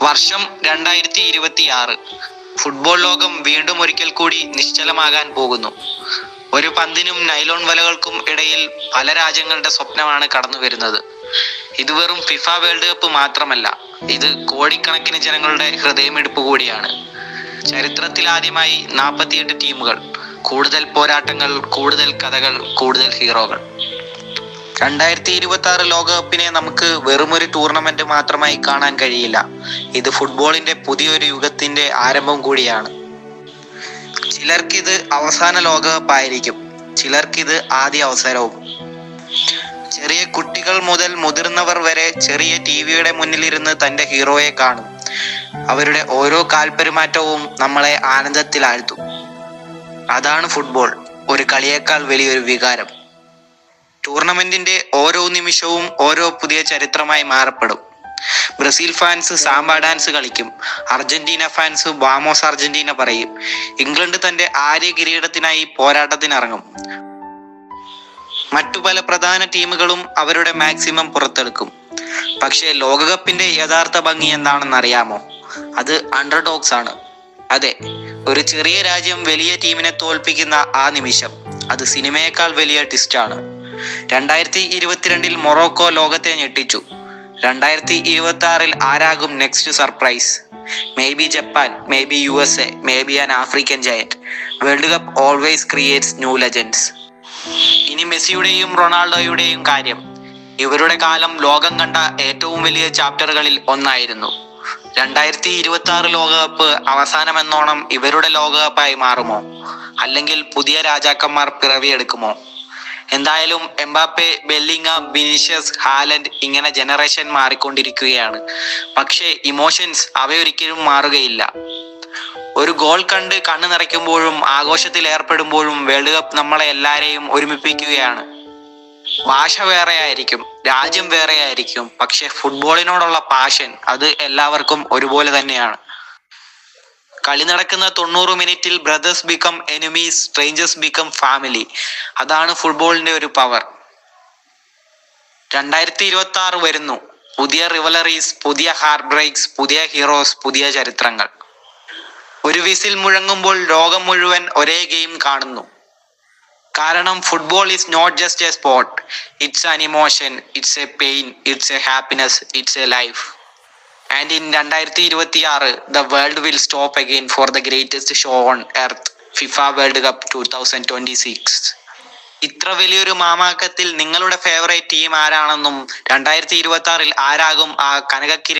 വർഷം 2026. ഫുട്ബോൾ ലോകം വീണ്ടും ഒരിക്കൽ കൂടി നിശ്ചലമാകാൻ പോകുന്നു. ഒരു പന്തിനും നൈലോൺ വലകൾക്കും ഇടയിൽ പല രാജ്യങ്ങളുടെ സ്വപ്നമാണ് കടന്നു വരുന്നത്. ഇത് വെറും ഫിഫ വേൾഡ് കപ്പ് മാത്രമല്ല, ഇത് കോടിക്കണക്കിന് ജനങ്ങളുടെ ഹൃദയമെടുപ്പ് കൂടിയാണ്. ചരിത്രത്തിലാദ്യമായി 48 ടീമുകൾ, കൂടുതൽ പോരാട്ടങ്ങൾ, കൂടുതൽ കഥകൾ, കൂടുതൽ ഹീറോകൾ. 2026 ലോകകപ്പിനെ നമുക്ക് വെറുമൊരു ടൂർണമെന്റ് മാത്രമായി കാണാൻ കഴിയില്ല. ഇത് ഫുട്ബോളിന്റെ പുതിയൊരു യുഗത്തിന്റെ ആരംഭം കൂടിയാണ്. ചിലർക്കിത് അവസാന ലോകകപ്പായിരിക്കും, ചിലർക്കിത് ആദ്യ അവസരവും. ചെറിയ കുട്ടികൾ മുതൽ മുതിർന്നവർ വരെ ചെറിയ ടിവിയുടെ മുന്നിലിരുന്ന് തന്റെ ഹീറോയെ കാണും. അവരുടെ ഓരോ കാൽപെരുമാറ്റവും നമ്മളെ ആനന്ദത്തിലാഴ്ത്തും. അതാണ് ഫുട്ബോൾ, ഒരു കളിയേക്കാൾ വലിയൊരു വികാരം. ടൂർണമെന്റിന്റെ ഓരോ നിമിഷവും ഓരോ പുതിയ ചരിത്രമായി മാറപ്പെടും. ബ്രസീൽ ഫാൻസ് സാമ്പ ഡാൻസ് കളിക്കും, അർജന്റീന ഫാൻസ് വാമോസ് അർജന്റീന പറയും, ഇംഗ്ലണ്ട് തന്റെ ആദ്യ കിരീടത്തിനായി പോരാട്ടത്തിനിറങ്ങും. മറ്റു പല പ്രധാന ടീമുകളും അവരുടെ മാക്സിമം പുറത്തെടുക്കും. പക്ഷേ ലോകകപ്പിന്റെ യഥാർത്ഥ ഭംഗി എന്താണെന്ന് അറിയാമോ? അത് അണ്ടർഡോഗ്സ് ആണ്. അതെ, ഒരു ചെറിയ രാജ്യം വലിയ ടീമിനെ തോൽപ്പിക്കുന്ന ആ നിമിഷം, അത് സിനിമയേക്കാൾ വലിയ ട്വിസ്റ്റാണ്. 2022 മൊറോക്കോ ലോകത്തെ ഞെട്ടിച്ചു. 2026 ആരാകും next surprise? Maybe Japan, maybe USA, maybe an African giant. World cup always creates new legends. ഇനി മെസ്സിയുടെയും റൊണാൾഡോയുടെയും കാര്യം. ഇവരുടെ കാലം ലോകം കണ്ട ഏറ്റവും വലിയ ചാപ്റ്ററുകളിൽ ഒന്നായിരുന്നു. 2026 ലോകകപ്പ് അവസാനമെന്നോണം ഇവരുടെ ലോകകപ്പായി മാറുമോ? അല്ലെങ്കിൽ പുതിയ രാജാക്കന്മാർ പിറവിയെടുക്കുമോ? എന്തായാലും എംബാപ്പെ, ബെല്ലിംഗാം, വിനീഷ്യസ്, ഹാലൻഡ്, ഇങ്ങനെ ജനറേഷൻ മാറിക്കൊണ്ടിരിക്കുകയാണ്. പക്ഷേ ഇമോഷൻസ് അവയൊരിക്കലും മാറുകയില്ല. ഒരു ഗോൾ കണ്ട് കണ്ണു നിറയ്ക്കുമ്പോഴും ആഘോഷത്തിൽ ഏർപ്പെടുമ്പോഴും വേൾഡ് കപ്പ് നമ്മളെ എല്ലാരെയും ഒരുമിപ്പിക്കുകയാണ്. ഭാഷ വേറെ ആയിരിക്കും, രാജ്യം വേറെ ആയിരിക്കും, പക്ഷെ ഫുട്ബോളിനോടുള്ള പാഷൻ അത് എല്ലാവർക്കും ഒരുപോലെ തന്നെയാണ്. കളി നടക്കുന്ന 90 മിനിറ്റിൽ brothers become enemies, strangers become family. അതാണ് ഫുട്ബോളിന്റെ ഒരു പവർ. 2026 വരുന്നു. പുതിയ റിവലറീസ്, പുതിയ ഹാർട്ട് ബ്രേക്സ്, പുതിയ ഹീറോസ്, പുതിയ ചരിത്രങ്ങൾ. ഒരു വിസിൽ മുഴങ്ങുമ്പോൾ ലോകം മുഴുവൻ ഒരേ ഗെയിം കാണുന്നു. കാരണം football is not just a sport, it's an emotion, it's a pain, it's a happiness, it's a life. And in 2026, the world will stop again for the greatest show on earth, FIFA World Cup 2026. ഇത്ര വലിയൊരു മാമാക്കത്തിൽ നിങ്ങളുടെ favourite team ആരാണെന്നും 2026 ആരാകും ആ കനകക്കിരീടം